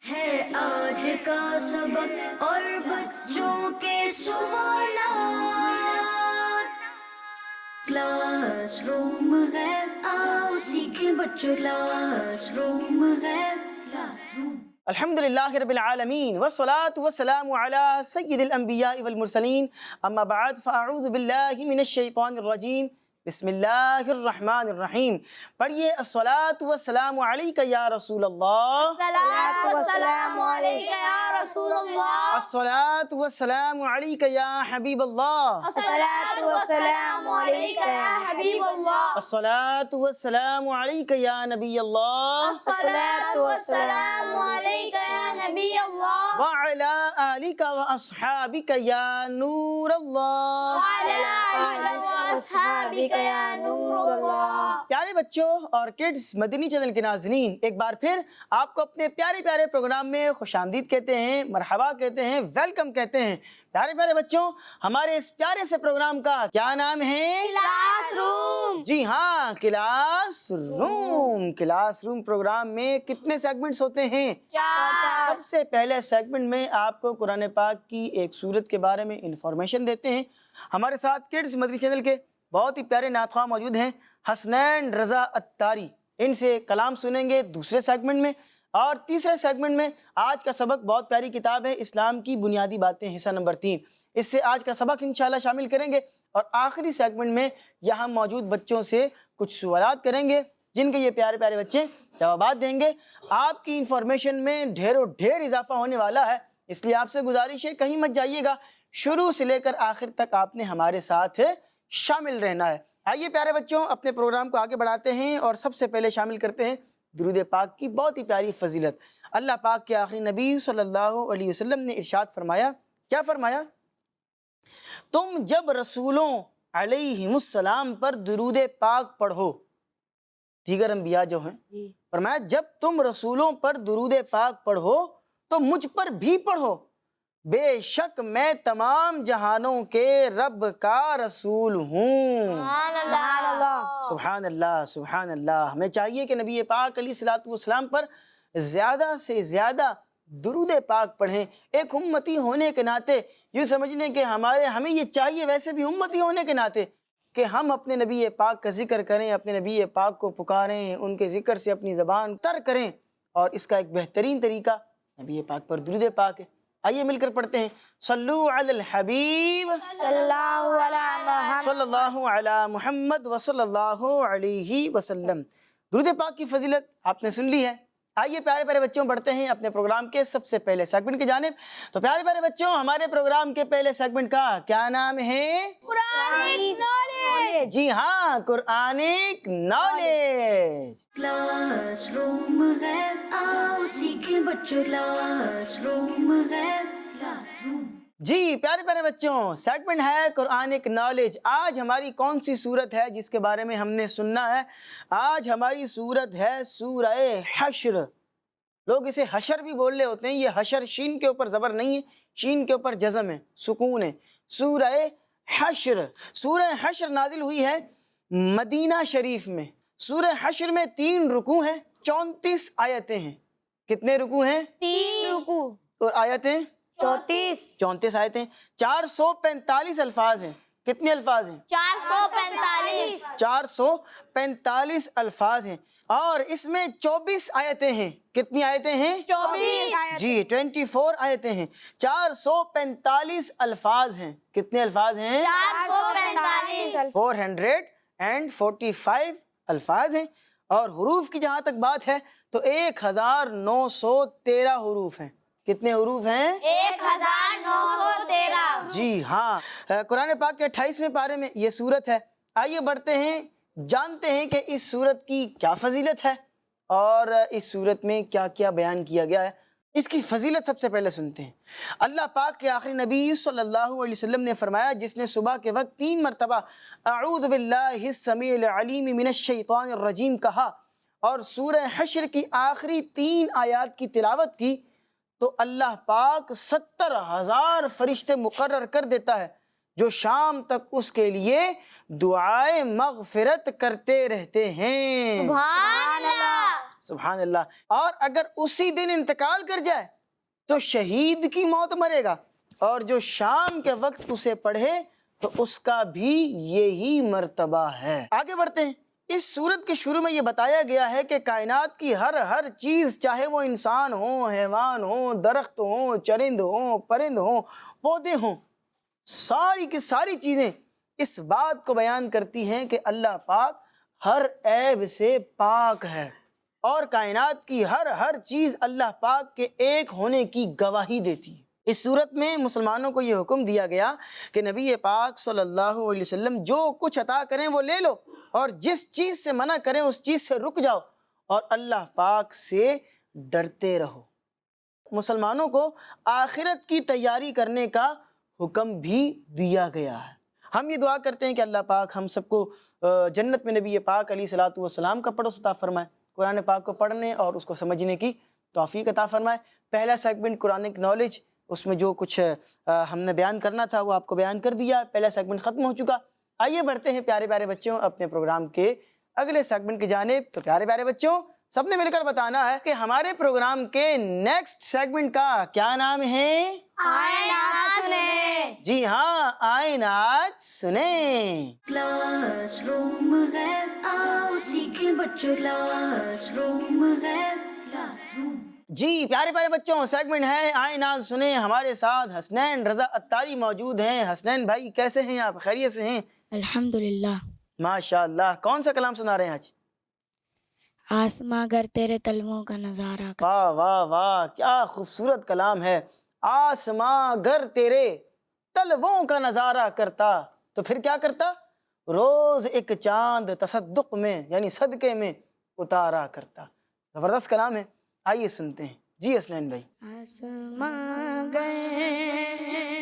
ہے آج کا سبق اور بچوں کے سوالات، کلاس روم ہے، آؤ سیکھیں بچوں، کلاس روم ہے، کلاس روم۔ الحمدللہ رب العالمین والصلاة والسلام علی سید الانبیاء والمرسلین، اما بعد فاعوذ باللہ من الشیطان الرجیم، بسم اللہ الرحمن الرحیم۔ پڑھیے الصلاة والسلام علیک یا رسول اللہ، الصلاۃ والسلام علیک یا رسول اللہ، الصلاة والسلام علیک یا حبیب اللہ، الصلاۃ والسلام علیک یا حبیب اللہ، الصلاة والسلام علیک یا نبی اللہ، الصلاۃ والسلام علیک یا نبی اللہ، وعلی آلک واصحابک یا نور اللہ۔ وعلی آلک واصحابک یا نور اللہ۔ پیارے بچوں اور کڈز مدنی چینل کے ناظرین، ایک بار پھر آپ کو اپنے پیارے پیارے پروگرام میں خوش آمدید کہتے ہیں، مرحبا کہتے ہیں، ویلکم کہتے ہیں۔ پیارے پیارے بچوں، ہمارے اس پیارے سے پروگرام کا کیا نام ہے؟ Class room. جی ہاں، class room. Class room program میں کتنے سیگمنٹس ہوتے ہیں؟ چار۔ سب سے پہلے سیگمنٹ میں آپ کو قرآن پاک کی ایک سورت کے بارے میں انفارمیشن دیتے ہیں۔ ہمارے ساتھ کڈز مدنی چینل کے بہت ہی پیارے نعت خواہ موجود ہیں، حسنین رضا اتاری، ان سے کلام سنیں گے دوسرے سیگمنٹ میں۔ اور تیسرے سیگمنٹ میں آج کا سبق بہت پیاری کتاب ہے، اسلام کی بنیادی باتیں، حصہ نمبر 3، اس سے آج کا سبق انشاءاللہ شامل کریں گے۔ اور آخری سیگمنٹ میں یہاں موجود بچوں سے کچھ سوالات کریں گے جن کے یہ پیارے پیارے بچے جوابات دیں گے۔ آپ کی انفارمیشن میں ڈھیر اضافہ ہونے والا ہے، اس لیے آپ سے گزارش ہے کہیں مت جائیے گا، شروع سے لے کر آخر تک آپ نے ہمارے ساتھ شامل رہنا ہے۔ آئیے پیارے بچوں، اپنے پروگرام کو آگے بڑھاتے ہیں اور سب سے پہلے شامل کرتے ہیں درود پاک کی بہت ہی پیاری فضیلت۔ اللہ پاک کے آخری نبی صلی اللہ علیہ وسلم نے ارشاد فرمایا، کیا فرمایا؟ تم جب رسولوں علیہم السلام پر درود پاک پڑھو، دیگر انبیاء جو ہیں، فرمایا جب تم رسولوں پر درود پاک پڑھو تو مجھ پر بھی پڑھو، بے شک میں تمام جہانوں کے رب کا رسول ہوں۔ سبحان اللہ۔ سبحان اللہ، سبحان اللہ۔ ہمیں چاہیے کہ نبی پاک علیہ الصلوۃ والسلام پر زیادہ سے زیادہ درود پاک پڑھیں۔ ایک امتی ہونے کے ناطے یوں سمجھ لیں کہ ہمیں یہ چاہیے، ویسے بھی امتی ہونے کے ناطے، کہ ہم اپنے نبی پاک کا ذکر کریں، اپنے نبی پاک کو پکاریں، ان کے ذکر سے اپنی زبان تر کریں، اور اس کا ایک بہترین طریقہ نبی پاک پر درود پاک ہے۔ آئیے مل کر پڑھتے ہیں، صلو علی الحبیب صلی اللہ علی محمد وصلی اللہ علیہ وسلم۔ درود پاک کی فضیلت آپ نے سن لی ہے۔ آئیے پیارے پیارے بچوں بڑھتے ہیں اپنے پروگرام کے سب سے پہلے سیگمنٹ کی جانب۔ تو پیارے پیارے بچوں، ہمارے پروگرام کے پہلے سیگمنٹ کا کیا نام ہے؟ Quranic knowledge. جی ہاں، قرآنک نالج۔ کلاس روم ہے، آؤ سیکھیں بچوں، کلاس روم ہے، کلاس روم۔ جی پیارے پیارے بچوں، سیگمنٹ ہے قرآنک نالج۔ آج ہماری کون سی سورت ہے جس کے بارے میں ہم نے سننا ہے؟ آج ہماری سورت ہے سورہ حشر۔ لوگ اسے حشر بھی بول رہے ہوتے ہیں، یہ حشر شین کے اوپر زبر نہیں ہے، شین کے اوپر جزم ہے، سکون ہے۔ سورہ حشر۔ سورہ حشر نازل ہوئی ہے مدینہ شریف میں۔ سورہ حشر میں 3 رکوع ہیں، 34 آیتیں ہیں۔ کتنے رکوع ہیں؟ 3 رکوع اور آیتیں 34 34 آیتیں، 445 الفاظ ہیں۔ کتنے الفاظ ہیں؟ 445 445 الفاظ ہیں، اور اس میں 24 آیتیں ہیں۔ کتنی آیتیں ہیں؟ 24 جی 24 آیتیں ہیں، 445 الفاظ ہیں۔ کتنے الفاظ ہیں؟ 445 445 الفاظ ہیں، اور حروف کی جہاں تک بات ہے تو 1913 حروف ہیں۔ کتنے حروف ہیں؟ 1913۔ جی ہاں، قرآن پاک کے 28ویں پارے میں یہ سورت ہے۔ آئیے بڑھتے ہیں، جانتے ہیں کہ اس سورت کی کیا فضیلت ہے اور اس سورت میں کیا کیا بیان کیا گیا ہے۔ اس کی فضیلت سب سے پہلے سنتے ہیں۔ اللہ پاک کے آخری نبی صلی اللہ علیہ وسلم نے فرمایا، جس نے صبح کے وقت 3 مرتبہ اعوذ باللہ السمیع العلیم من الشیطان الرجیم کہا اور سورہ حشر کی آخری 3 آیات کی تلاوت کی، تو اللہ پاک 70,000 فرشتے مقرر کر دیتا ہے جو شام تک اس کے لیے دعائے مغفرت کرتے رہتے ہیں۔ سبحان اللہ۔ سبحان اللہ۔ اور اگر اسی دن انتقال کر جائے تو شہید کی موت مرے گا، اور جو شام کے وقت اسے پڑھے تو اس کا بھی یہی مرتبہ ہے۔ آگے بڑھتے ہیں۔ اس سورت کے شروع میں یہ بتایا گیا ہے کہ کائنات کی ہر چیز، چاہے وہ انسان ہوں، حیوان ہوں، درخت ہوں، چرند ہوں، پرند ہوں، پودے ہوں، ساری کی ساری چیزیں اس بات کو بیان کرتی ہیں کہ اللہ پاک ہر عیب سے پاک ہے، اور کائنات کی ہر چیز اللہ پاک کے ایک ہونے کی گواہی دیتی ہے۔ اس صورت میں مسلمانوں کو یہ حکم دیا گیا کہ نبی پاک صلی اللہ علیہ وسلم جو کچھ عطا کریں وہ لے لو، اور جس چیز سے منع کریں اس چیز سے رک جاؤ، اور اللہ پاک سے ڈرتے رہو۔ مسلمانوں کو آخرت کی تیاری کرنے کا حکم بھی دیا گیا ہے۔ ہم یہ دعا کرتے ہیں کہ اللہ پاک ہم سب کو جنت میں نبی پاک علیہ الصلوۃ والسلام کا پڑوس عطا فرمائے، قرآن پاک کو پڑھنے اور اس کو سمجھنے کی توفیق عطا فرمائے۔ پہلا سیگمنٹ قرآنک نالج، اس میں جو کچھ ہم نے بیان کرنا تھا وہ آپ کو بیان کر دیا، پہلا سیگمنٹ ختم ہو چکا۔ آئیے بڑھتے ہیں پیارے پیارے بچوں اپنے پروگرام کے اگلے سیگمنٹ کی جانب۔ تو پیارے پیارے بچوں، سب نے مل کر بتانا ہے کہ ہمارے پروگرام کے نیکسٹ سیگمنٹ کا کیا نام ہے؟ آئے نعت سنیں۔ جی ہاں، آئے نعت سنیں۔ کلاس روم ہے، آؤ سیکھیں بچوں، کلاس روم ہے، کلاس روم۔ جی پیارے پیارے بچوں، سیگمنٹ ہے آئے نعت سنیں۔ ہمارے ساتھ حسنین رضا اتاری موجود ہیں۔ حسنین بھائی کیسے ہیں آپ؟ خیریت سے ہیں؟ الحمدللہ۔ ماشاء اللہ۔ کون سا کلام سنا رہے ہیں آج؟ آسماں گر تیرے تلووں کا نظارہ کر۔ واہ واہ واہ، کیا خوبصورت کلام ہے۔ آسماں گر تیرے تلووں کا نظارہ کرتا تو پھر کیا کرتا؟ روز ایک چاند تصدق میں یعنی صدقے میں اتارا کرتا۔ زبردست کلام ہے، آئیے سنتے ہیں۔ جی حسنین بھائی۔ آسماں گر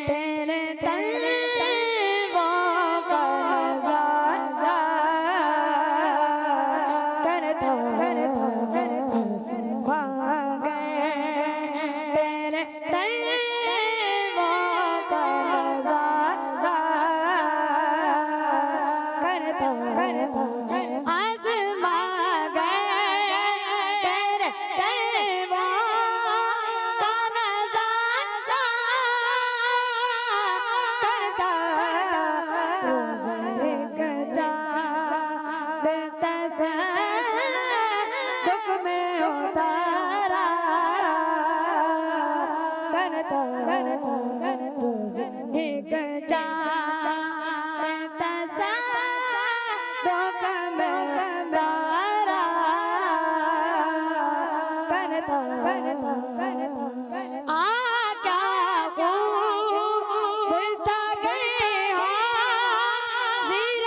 تیرے تلووں کا نظارہ کرتا، آسماں گر تیرے تلووں کا نظارہ کرتا، آسماں گر تیرے تلووں کا نظارہ کرتا، روز ایک چاند تصدق میں اتارا کرتا، روز ایک چاند تصدق میں اتارا کرتا، آقا خوب تگئے حاضر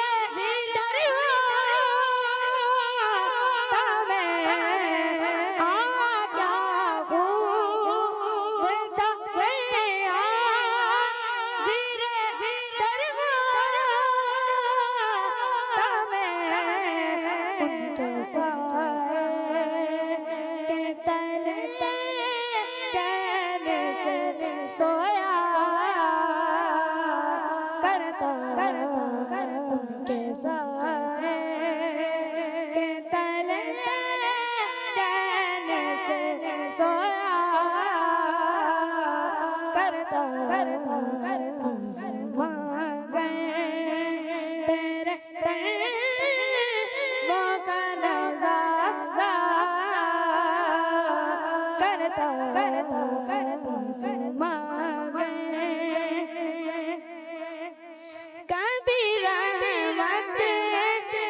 درگاہ میں، آقا خوب تگئے حاضر درگاہ میں، ان کے سائے کے تلے چین سے سویا کرتا، ان کے سائے کے تلے چین سے سویا کرتا، آسماں گر تیرے تلووں کا نظارہ کرتا، آسماں گر کبھی رحمت کے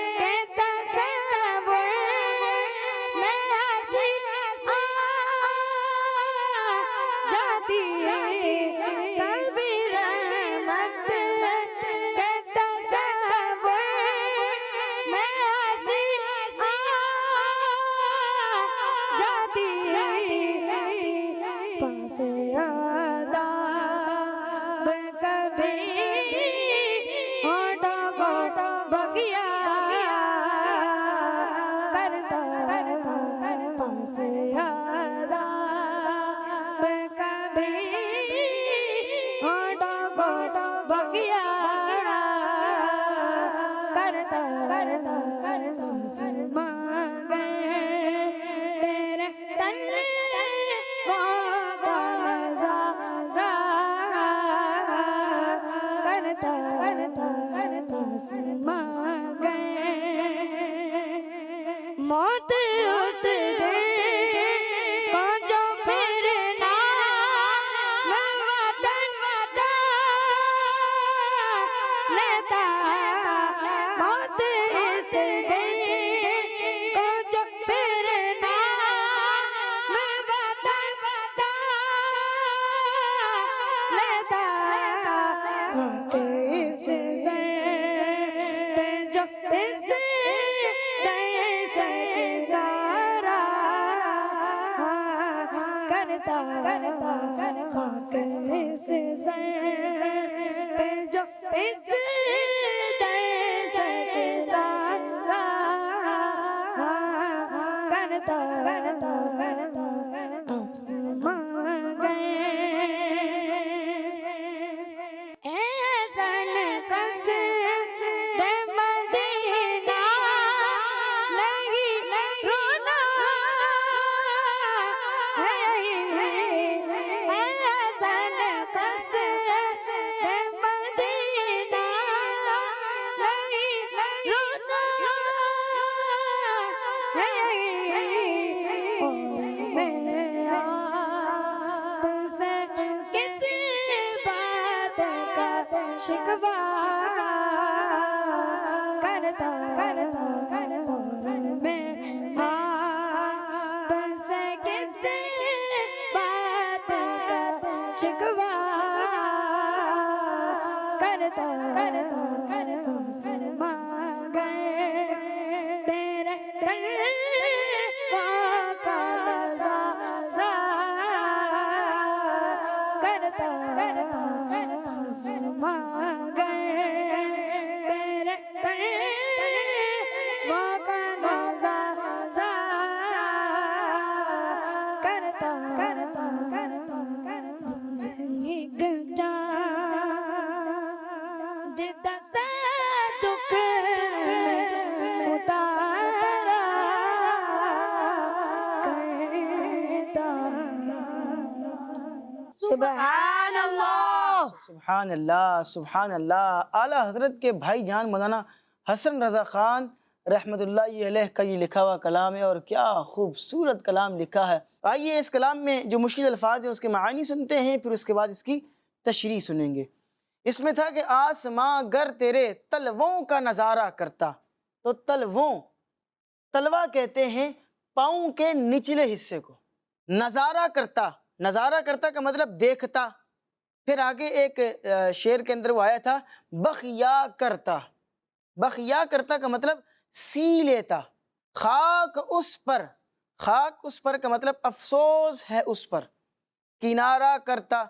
تصور میں ہنسی آ جاتی، کبھی رحمت کے تصور میں ہنسی آ جاتی، پاس آداب کبھی ہونٹوں کو بگیا کرتا، پاس آداب کبھی موت اس دن کو جو پھرنا میں وطن لیتا، موت اس دن کو جو پھرنا میں وطن لیتا، اس سر پہ جو اس خاک اس سر پہ جو اس درس کے سارا کرتا آسمان گئے احسن قصد مدینہ نہیں رونا شکوا کرتا میں آپ سے کسی بات کا شکوا کرتا آسمان گئے تیرے تلوا کا نظارہ کرتا آسمان گئے تیرے تلوا کا نظارہ کرتا ایک جان دیتا سے دکھ اتارا کرتا سبحان اللہ سبحان اللہ سبحان اللہ۔ اعلیٰ حضرت کے بھائی جان مولانا حسن رضا خان رحمۃ اللہ علیہ کا یہ لکھا ہوا کلام ہے، اور کیا خوبصورت کلام لکھا ہے۔ آئیے اس کلام میں جو مشکل الفاظ ہیں اس کے معانی سنتے ہیں، پھر اس کے بعد اس کی تشریح سنیں گے۔ اس میں تھا کہ آسماں گر تیرے تلووں کا نظارہ کرتا، تو تلووں، تلوا کہتے ہیں پاؤں کے نچلے حصے کو، نظارہ کرتا، نظارہ کرتا کا مطلب دیکھتا۔ پھر آگے ایک شعر کے اندر وہ آیا تھا بخیا کرتا، بخیا کرتا کا مطلب سی لیتا۔ خاک اس پر، خاک اس پر کا مطلب افسوس ہے اس پر۔ کنارہ کرتا،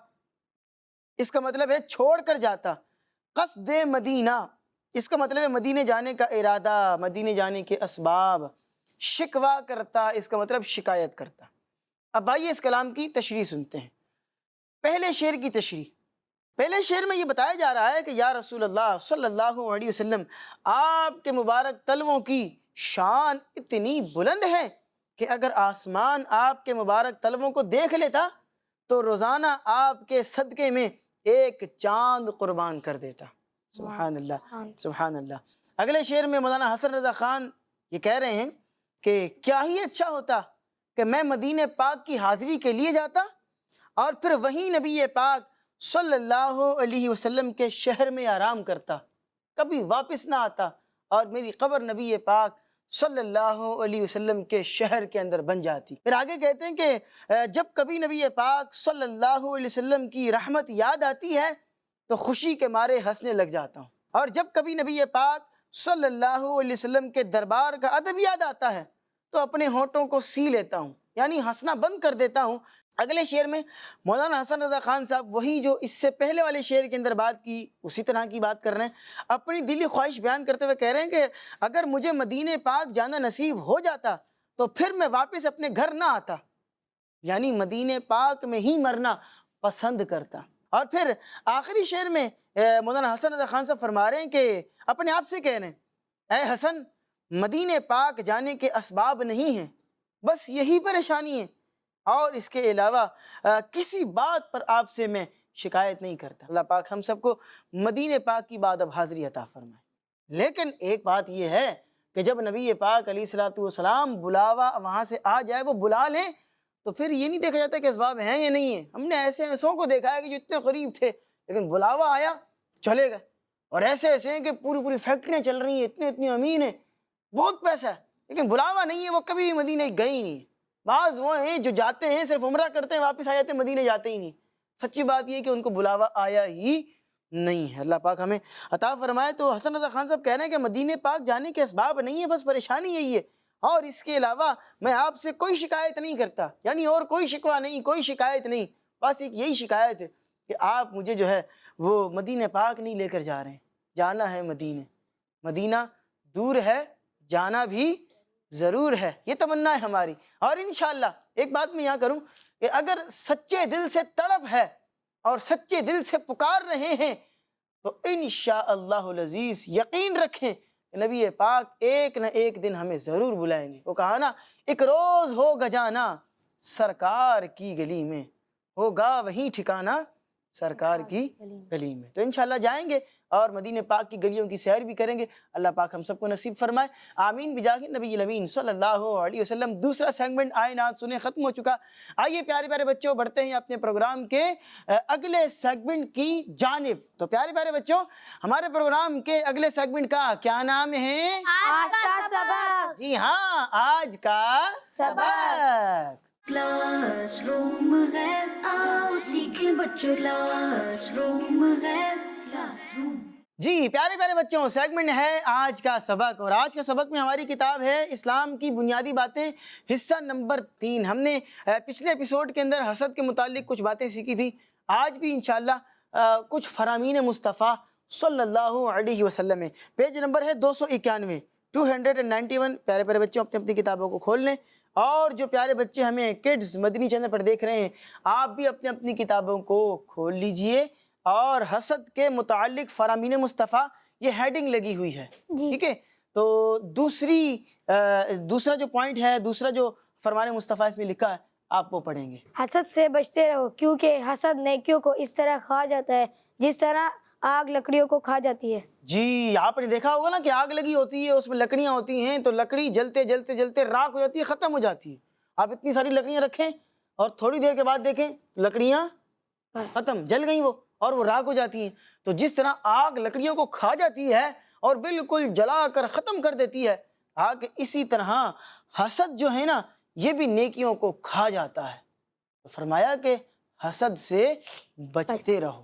اس کا مطلب ہے چھوڑ کر جاتا۔ قصد مدینہ، اس کا مطلب ہے مدینے جانے کا ارادہ، مدینے جانے کے اسباب۔ شکوہ کرتا، اس کا مطلب شکایت کرتا۔ اب آئیے اس کلام کی تشریح سنتے ہیں۔ پہلے شعر کی تشریح، پہلے شعر میں یہ بتایا جا رہا ہے کہ یا رسول اللہ صلی اللہ علیہ وسلم، آپ کے مبارک تلووں کی شان اتنی بلند ہے کہ اگر آسمان آپ کے مبارک تلووں کو دیکھ لیتا تو روزانہ آپ کے صدقے میں ایک چاند قربان کر دیتا۔ سبحان اللہ سبحان اللہ۔ اگلے شعر میں مولانا حسن رضا خان یہ کہہ رہے ہیں کہ کیا ہی اچھا ہوتا کہ میں مدینہ پاک کی حاضری کے لیے جاتا اور پھر وہیں نبی پاک صلی اللہ علیہ وسلم کے شہر میں آرام کرتا، کبھی واپس نہ آتا اور میری قبر نبی پاک صلی اللہ علیہ وسلم کے شہر کے اندر بن جاتی۔ پھر آگے کہتے ہیں کہ جب کبھی نبی پاک صلی اللہ علیہ وسلم کی رحمت یاد آتی ہے تو خوشی کے مارے ہنسنے لگ جاتا ہوں، اور جب کبھی نبی پاک صلی اللہ علیہ وسلم کے دربار کا ادب یاد آتا ہے تو اپنے ہونٹوں کو سی لیتا ہوں، یعنی ہنسنا بند کر دیتا ہوں۔ اگلے شعر میں مولانا حسن رضا خان صاحب وہی جو اس سے پہلے والے شعر کے اندر بات کی اسی طرح کی بات کر رہے ہیں، اپنی دلی خواہش بیان کرتے ہوئے کہہ رہے ہیں کہ اگر مجھے مدینہ پاک جانا نصیب ہو جاتا تو پھر میں واپس اپنے گھر نہ آتا، یعنی مدینہ پاک میں ہی مرنا پسند کرتا۔ اور پھر آخری شعر میں مولانا حسن رضا خان صاحب فرما رہے ہیں کہ اپنے آپ سے کہہ رہے ہیں اے حسن، مدینہ پاک جانے کے اسباب نہیں ہیں، بس یہی پریشانی ہے، اور اس کے علاوہ کسی بات پر آپ سے میں شکایت نہیں کرتا۔ اللہ پاک ہم سب کو مدینہ پاک کی بعد اب حاضری عطا فرمائے۔ لیکن ایک بات یہ ہے کہ جب نبی پاک علیہ الصلوۃ والسلام بلاوا وہاں سے آ جائے، وہ بلا لیں، تو پھر یہ نہیں دیکھا جاتا کہ اسباب ہیں یا نہیں ہیں۔ ہم نے ایسے ایسوں کو دیکھا ہے کہ جو اتنے قریب تھے لیکن بلاوا آیا چلے گئے، اور ایسے ایسے ہیں کہ پوری پوری فیکٹریاں چل رہی ہیں، اتنے اتنی امین ہیں، بہت پیسہ ہے، لیکن بلاوا نہیں ہے، وہ کبھی مدینہ گئے ہی نہیں۔ بعض وہ ہیں جو جاتے ہیں صرف عمرہ کرتے ہیں واپس آ جاتے ہیں، مدینہ جاتے ہی نہیں۔ سچی بات یہ کہ ان کو بلاوا آیا ہی نہیں ہے۔ اللہ پاک ہمیں عطا فرمائے۔ تو حسن رضا خان صاحب کہہ رہے ہیں کہ مدینہ پاک جانے کے اسباب نہیں ہے، بس پریشانی یہی ہے، اور اس کے علاوہ میں آپ سے کوئی شکایت نہیں کرتا، یعنی اور کوئی شکوہ نہیں، کوئی شکایت نہیں، بس ایک یہی شکایت ہے کہ آپ مجھے جو ہے وہ مدینہ پاک نہیں لے کر جا رہے ہیں۔ جانا ہے مدینہ، مدینہ دور ہے، جانا بھی ضرور ہے، یہ تمنا ہے ہماری۔ اور انشاءاللہ ایک بات میں یہاں کروں کہ اگر سچے دل سے تڑپ ہے اور سچے دل سے پکار رہے ہیں تو انشاءاللہ العزیز یقین رکھیں کہ نبی پاک ایک نہ ایک دن ہمیں ضرور بلائیں گے۔ وہ کہا نا، ایک روز ہوگا جانا سرکار کی گلی میں، ہوگا وہیں ٹھکانہ سرکار کی گلی میں۔ تو انشاءاللہ جائیں گے اور مدینہ پاک کی گلیوں کی سیر بھی کریں گے۔ اللہ پاک ہم سب کو نصیب فرمائے، آمین بجاہ نبی الامین صلی اللہ علیہ وسلم۔ دوسرا سیگمنٹ آئے نعت سنیں ختم ہو چکا۔ آئیے پیارے پیارے بچوں بڑھتے ہیں اپنے پروگرام کے اگلے سیگمنٹ کی جانب۔ تو پیارے پیارے بچوں، ہمارے پروگرام کے اگلے سیگمنٹ کا کیا نام ہے؟ آج کا سبق۔ جی ہاں، آج کا سبق۔ کلاس روم ہے، آؤ سیکھیں بچوں، کلاس روم ہے، کلاس روم۔ جی پیارے پیارے بچوں، سیگمنٹ ہے آج کا سبق، اور آج کا سبق میں ہماری کتاب ہے اسلام کی بنیادی باتیں، حصہ نمبر 3۔ ہم نے پچھلے ایپیسوڈ کے اندر حسد کے متعلق کچھ باتیں سیکھی تھی، آج بھی انشاءاللہ کچھ فرامین مصطفیٰ صلی اللہ علیہ وسلم ہے۔ پیج نمبر ہے 291، 291۔ پیارے پیارے بچوں اپنی اپنی کتابوں کو کھول لیں، اور جو پیارے بچے ہمیں کڈز مدنی چینل پر دیکھ رہے ہیں، آپ بھی اپنی اپنی کتابوں کو کھول لیجئے، اور حسد کے متعلق فرامین مصطفیٰ یہ ہیڈنگ لگی ہوئی ہے، ٹھیک ہے؟ تو دوسرا جو پوائنٹ ہے، دوسرا جو فرمان مصطفیٰ اس میں لکھا ہے، آپ وہ پڑھیں گے۔ حسد سے بچتے رہو، کیونکہ حسد نیکیوں کو اس طرح کھا جاتا ہے جس طرح آگ لکڑیوں کو کھا جاتی ہے۔ جی آپ نے دیکھا ہوگا نا کہ آگ لگی ہوتی ہے، اس میں لکڑیاں ہوتی ہیں، تو لکڑی جلتے جلتے جلتے راکھ ہو جاتی ہے، ختم ہو جاتی ہے۔ آپ اتنی ساری لکڑیاں رکھیں اور تھوڑی دیر کے بعد دیکھیں لکڑیاں ختم، جل گئیں وہ، اور وہ راکھ ہو جاتی ہیں۔ تو جس طرح آگ لکڑیوں کو کھا جاتی ہے اور بالکل جلا کر ختم کر دیتی ہے، آگ اسی طرح حسد جو ہے نا یہ بھی نیکیوں کو کھا جاتا ہے۔ تو فرمایا کہ حسد سے بچتے رہو۔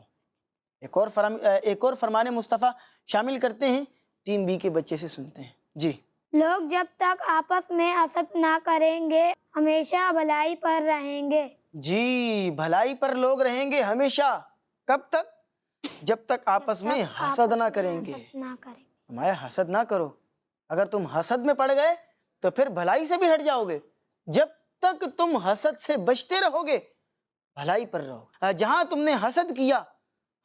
ایک اور فرمان مصطفیٰ شامل کرتے ہیں، ٹیم بی کے بچے سے سنتے ہیں۔ جی، لوگ جب تک آپس میں حسد نہ کریں گے ہمیشہ بھلائی پر رہیں گے۔ جی بھلائی پر لوگ رہیں گے ہمیشہ، کب تک؟ جب تک آپس میں حسد نہ کریں گے۔ ہمارا حسد نہ کرو، اگر تم حسد میں پڑ گئے تو پھر بھلائی سے بھی ہٹ جاؤ گے۔ جب تک تم حسد سے بچتے رہو گے بھلائی پر رہو۔ جہاں تم نے حسد کیا،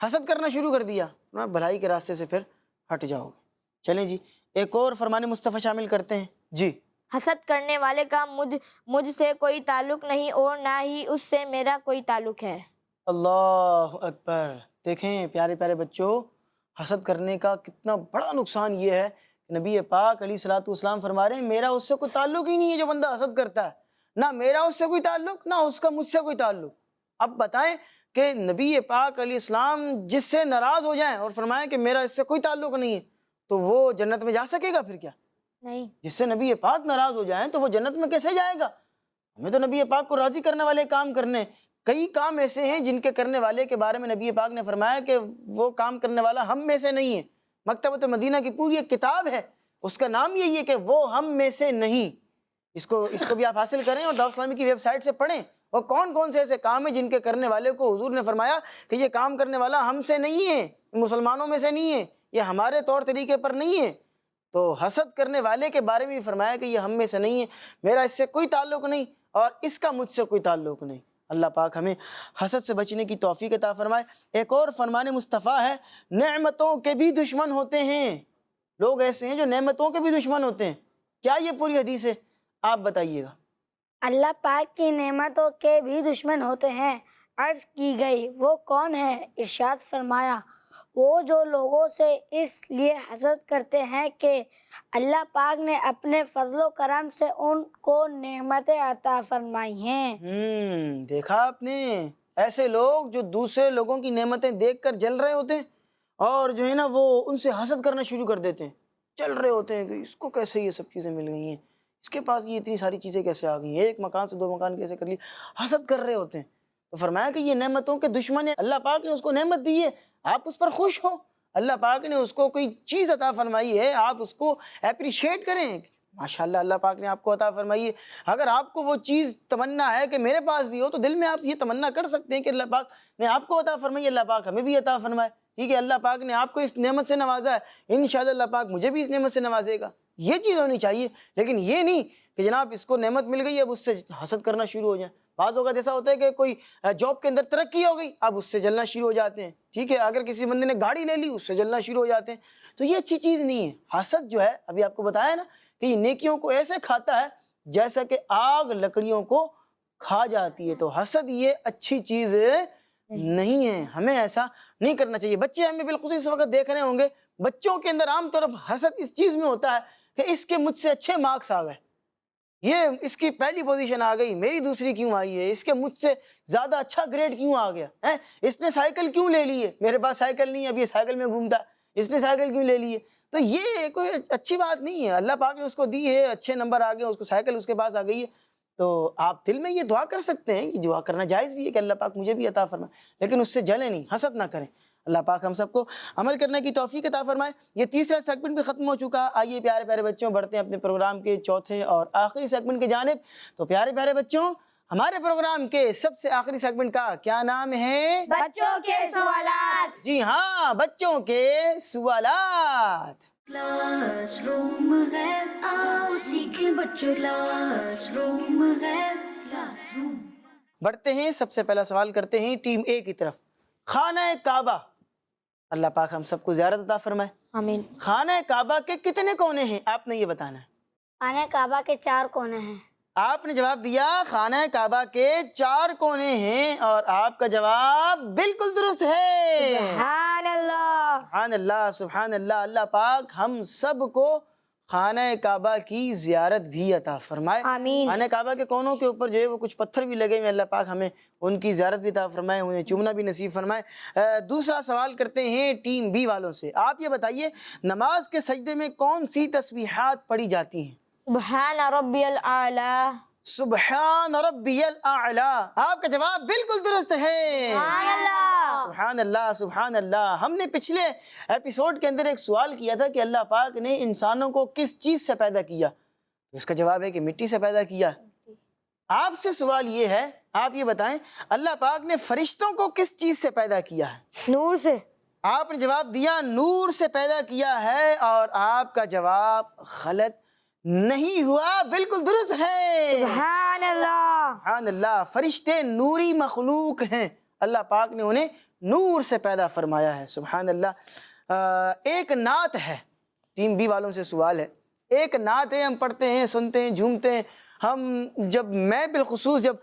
حسد کرنا شروع کر دیا، بھلائی کے راستے سے پھر ہٹ جاؤ گے۔ چلیں جی ایک اور فرمان مصطفیٰ شامل کرتے ہیں۔ جی، حسد کرنے والے کا مجھ سے کوئی تعلق نہیں اور نہ ہی اس سے میرا کوئی تعلق ہے۔ اللہ اکبر۔ دیکھیں پیارے پیارے بچوں، حسد کرنے کا کتنا بڑا نقصان یہ ہے کہ نبی پاک علیہ الصلوۃ والسلام فرما رہے ہیں میرا اس سے کوئی تعلق ہی نہیں ہے جو بندہ حسد کرتا ہے، نہ میرا اس سے کوئی تعلق، نہ اس کا مجھ سے کوئی تعلق۔ اب بتائیں کہ نبی پاک علیہ السلام جس سے ناراض ہو جائیں اور فرمائیں کہ میرا اس سے کوئی تعلق نہیں ہے، تو وہ جنت میں جا سکے گا؟ پھر کیا نہیں، جس سے نبی پاک ناراض ہو جائیں تو وہ جنت میں کیسے جائے گا؟ ہمیں تو نبی پاک کو راضی کرنے والے کام کرنے۔ کئی کام ایسے ہیں جن کے کرنے والے کے بارے میں نبی پاک نے فرمایا کہ وہ کام کرنے والا ہم میں سے نہیں ہے۔ مکتبۃ مدینہ کی پوری ایک کتاب ہے، اس کا نام یہی ہے کہ وہ ہم میں سے نہیں۔ اس کو بھی آپ حاصل کریں اور دعوت اسلامی کی ویب سائٹ سے پڑھیں، اور کون کون سے ایسے کام ہیں جن کے کرنے والے کو حضور نے فرمایا کہ یہ کام کرنے والا ہم سے نہیں ہے، مسلمانوں میں سے نہیں ہے، یہ ہمارے طور طریقے پر نہیں ہے۔ تو حسد کرنے والے کے بارے میں بھی فرمایا کہ یہ ہم میں سے نہیں ہے، میرا اس سے کوئی تعلق نہیں اور اس کا مجھ سے کوئی تعلق نہیں۔ اللہ پاک ہمیں حسد سے بچنے کی توفیق عطا فرمائے۔ ایک اور فرمان مصطفیٰ ہے، نعمتوں کے بھی دشمن ہوتے ہیں۔ لوگ ایسے ہیں جو نعمتوں کے بھی دشمن ہوتے ہیں۔ کیا یہ پوری حدیث ہے؟ آپ بتائیے گا۔ اللہ پاک کی نعمتوں کے بھی دشمن ہوتے ہیں۔ عرض کی گئی وہ کون ہے؟ ارشاد فرمایا وہ جو لوگوں سے اس لیے حسد کرتے ہیں کہ اللہ پاک نے اپنے فضل و کرم سے ان کو نعمتیں عطا فرمائی ہیں۔ دیکھا آپ نے، ایسے لوگ جو دوسرے لوگوں کی نعمتیں دیکھ کر جل رہے ہوتے ہیں اور جو ہے نا وہ ان سے حسد کرنا شروع کر دیتے ہیں، چل رہے ہوتے ہیں کہ اس کو کیسے یہ سب چیزیں مل گئی ہیں، اس کے پاس یہ اتنی ساری چیزیں کیسے آ گئی ہیں، ایک مکان سے 2 مکان کیسے کر لی، حسد کر رہے ہوتے ہیں۔ تو فرمایا کہ یہ نعمتوں کے دشمن ہیں، اللہ پاک نے اس کو نعمت دی ہے، آپ اس پر خوش ہو، اللہ پاک نے اس کو کوئی چیز عطا فرمائی ہے، آپ اس کو اپریشیٹ کریں، ماشاءاللہ اللہ پاک نے آپ کو عطا فرمائی ہے۔ اگر آپ کو وہ چیز تمنا ہے کہ میرے پاس بھی ہو تو دل میں آپ یہ تمنا کر سکتے ہیں کہ اللہ پاک نے آپ کو عطا فرمائی، اللہ پاک ہمیں بھی عطا فرمائے، ٹھیک ہے، اللہ پاک نے آپ کو اس نعمت سے نوازا ہے، انشاءاللہ اللہ پاک مجھے بھی اس نعمت سے نوازے گا، یہ چیز ہونی چاہیے۔ لیکن یہ نہیں کہ جناب اس کو نعمت مل گئی اب اس سے حسد کرنا شروع ہو جائیں۔ بعض اوقات ایسا ہوتا ہے کہ کوئی جاب کے اندر ترقی ہو گئی، اب اس سے جلنا شروع ہو جاتے ہیں، ٹھیک ہے، اگر کسی بندے نے گاڑی لے لی اس سے جلنا شروع ہو جاتے ہیں، تو یہ اچھی چیز نہیں ہے۔ حسد جو ہے ابھی آپ کو بتایا نا کہ یہ نیکیوں کو ایسے کھاتا ہے جیسا کہ آگ لکڑیوں کو کھا جاتی ہے، تو حسد یہ اچھی چیز نہیں ہے، ہمیں ایسا نہیں کرنا چاہیے۔ بچے ہمیں بالخصوص اس وقت دیکھ رہے ہوں گے، بچوں کے اندر عام طور پر حسد اس چیز میں ہوتا ہے کہ اس کے مجھ سے اچھے مارکس آ گئے، یہ اس کی پہلی پوزیشن آ گئی، میری دوسری کیوں آئی ہے، اس کے مجھ سے زیادہ اچھا گریڈ کیوں آ گیا ہے، اس نے سائیکل کیوں لے لی ہے، میرے پاس سائیکل نہیں ہے، اب یہ سائیکل میں گھومتا ہے، اس نے سائیکل کیوں لے لی ہے۔ تو یہ کوئی اچھی بات نہیں ہے، اللہ پاک نے اس کو دی ہے، اچھے نمبر آ گئے، اس کو سائیکل اس کے پاس آ گئی ہے، تو آپ دل میں یہ دعا کر سکتے ہیں، یہ دعا کرنا جائز بھی ہے کہ اللہ پاک مجھے بھی عطا فرمائے، لیکن اس سے جلیں نہیں، حسد نہ کریں۔ اللہ پاک ہم سب کو عمل کرنے کی توفیق عطا فرمائے۔ یہ تیسرا سیگمنٹ بھی ختم ہو چکا، آئیے پیارے پیارے بچوں بڑھتے ہیں اپنے پروگرام کے چوتھے اور آخری سیگمنٹ کی جانب۔ تو پیارے پیارے بچوں، ہمارے پروگرام کے سب سے آخری سیگمنٹ کا کیا نام ہے؟ بچوں کے سوالات۔ جی ہاں، بچوں کے سوالات۔ کلاس روم ہے، آؤ سیکھیں بچوں، کلاس روم ہے، کلاس روم۔ بڑھتے ہیں، سب سے پہلا سوال کرتے ہیں ٹیم اے کی طرف۔ خانہ کعبہ، اللہ پاک ہم سب کو زیارت عطا فرمائے۔ آمین۔ خانہ کعبہ کے کتنے کونے ہیں آپ نے یہ بتانا ہے۔ خانہ کعبہ کے 4 کونے ہیں۔ آپ نے جواب دیا خانہ کعبہ کے 4 کونے ہیں، اور آپ کا جواب بالکل درست ہے۔ سبحان اللہ۔ سبحان اللہ، سبحان اللہ۔ اللہ پاک ہم سب کو خانہ کعبہ کی زیارت بھی عطا فرمائے۔ آمین۔ خانہ کعبہ کے کونوں کے اوپر جو ہے وہ کچھ پتھر بھی لگے ہوئے، اللہ پاک ہمیں ان کی زیارت بھی عطا فرمائے، انہیں چومنا بھی نصیب فرمائے۔ دوسرا سوال کرتے ہیں ٹیم بی والوں سے۔ آپ یہ بتائیے نماز کے سجدے میں کون سی تسبیحات پڑھی جاتی ہیں؟ سبحان ربی الاعلیٰ۔ سبحان ربی الاعلی۔ آپ کا جواب بالکل درست ہے۔ سبحان اللہ۔ سبحان اللہ، سبحان اللہ۔ ہم نے پچھلے ایپیسوڈ کے اندر ایک سوال کیا تھا کہ اللہ پاک نے انسانوں کو کس چیز سے پیدا کیا، اس کا جواب ہے کہ مٹی سے پیدا کیا۔ آپ سے سوال یہ ہے، آپ یہ بتائیں اللہ پاک نے فرشتوں کو کس چیز سے پیدا کیا ہے؟ نور سے۔ آپ نے جواب دیا نور سے پیدا کیا ہے، اور آپ کا جواب غلط نہیں ہوا، بالکل درست ہے۔ سبحان اللہ۔ سبحان اللہ۔ فرشتے نوری مخلوق ہیں، اللہ پاک نے انہیں نور سے پیدا فرمایا ہے۔ سبحان اللہ۔ ایک نعت ہے، ٹیم بی والوں سے سوال ہے، ایک نعت ہے، ہم پڑھتے ہیں، سنتے ہیں، جھومتے ہیں۔ میں بالخصوص جب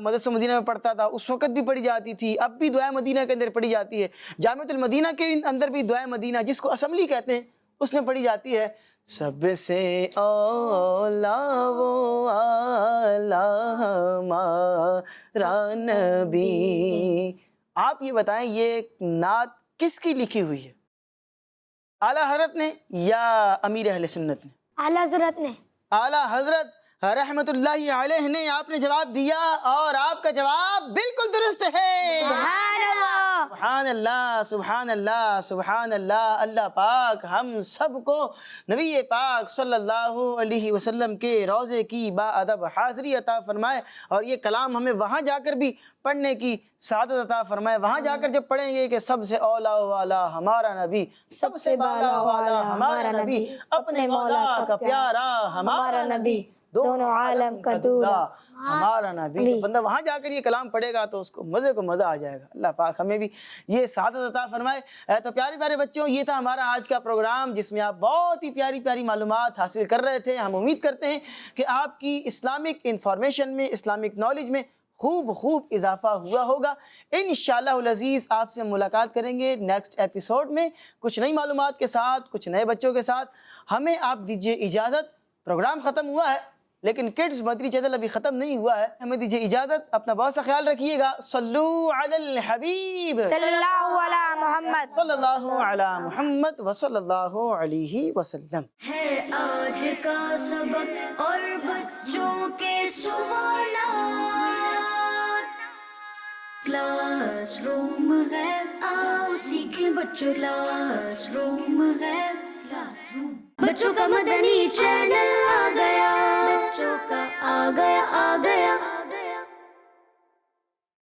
مدرسہ مدینہ میں پڑھتا تھا اس وقت بھی پڑھی جاتی تھی، اب بھی دعائے مدینہ کے اندر پڑھی جاتی ہے، جامعۃ المدینہ کے اندر بھی دعائے مدینہ جس کو اسمبلی کہتے ہیں اس میں پڑھی جاتی ہے۔ سب سے اولا وہ اعلیٰ ہمارا نبی۔ آپ یہ بتائیں یہ نعت کس کی لکھی ہوئی ہے؟ اعلیٰ حضرت نے یا امیر اہل سنت نے؟ اعلیٰ حضرت نے۔ اعلیٰ حضرت رحمت اللہ علیہ نے آپ نے جواب دیا، اور آپ کا جواب بالکل درست ہے۔ سبحان اللہ۔ سبحان اللہ، سبحان اللہ، سبحان اللہ۔ اللہ پاک ہم سب کو نبی پاک صلی اللہ علیہ وسلم کے روضے کی با ادب حاضری عطا فرمائے، اور یہ کلام ہمیں وہاں جا کر بھی پڑھنے کی سعادت عطا فرمائے۔ وہاں جا کر جب پڑھیں گے کہ سب سے اولا والا ہمارا نبی، سب سے بالا والا ہمارا نبی، اپنے مولا کا پیارا ہمارا نبی، دونوں عالم کا دولا ہمارا نبی۔ تو بندہ وہاں جا کر یہ کلام پڑھے گا تو اس کو مزہ آ جائے گا۔ اللہ پاک ہمیں بھی یہ سعادت عطا فرمائے۔ تو پیارے پیارے بچوں، یہ تھا ہمارا آج کا پروگرام جس میں آپ بہت ہی پیاری پیاری معلومات حاصل کر رہے تھے۔ ہم امید کرتے ہیں کہ آپ کی اسلامک انفارمیشن میں، اسلامک نالج میں خوب اضافہ ہوا ہوگا۔ انشاءاللہ العزیز آپ سے ملاقات کریں گے نیکسٹ ایپیسوڈ میں کچھ نئی معلومات کے ساتھ، کچھ نئے بچوں کے ساتھ۔ ہمیں آپ دیجیے اجازت، پروگرام ختم ہوا ہے لیکن کڈز مدری چینل ابھی ختم نہیں ہوا ہے۔ ہمیں دیجیے اجازت، اپنا بہت سا خیال رکھیے گا۔ صلو علی الحبیب صلی اللہ علی محمد۔ صلی اللہ علی محمد وصلی اللہ علیہ وسلم۔ ہے آج کا سبق اور بچوں کے سوالات، کلاس روم ہے آؤ سیکھیں بچوں، کلاس روم ہے، کلاس روم بچوں کا مدنی چینل آ گیا، بچوں کا آ گیا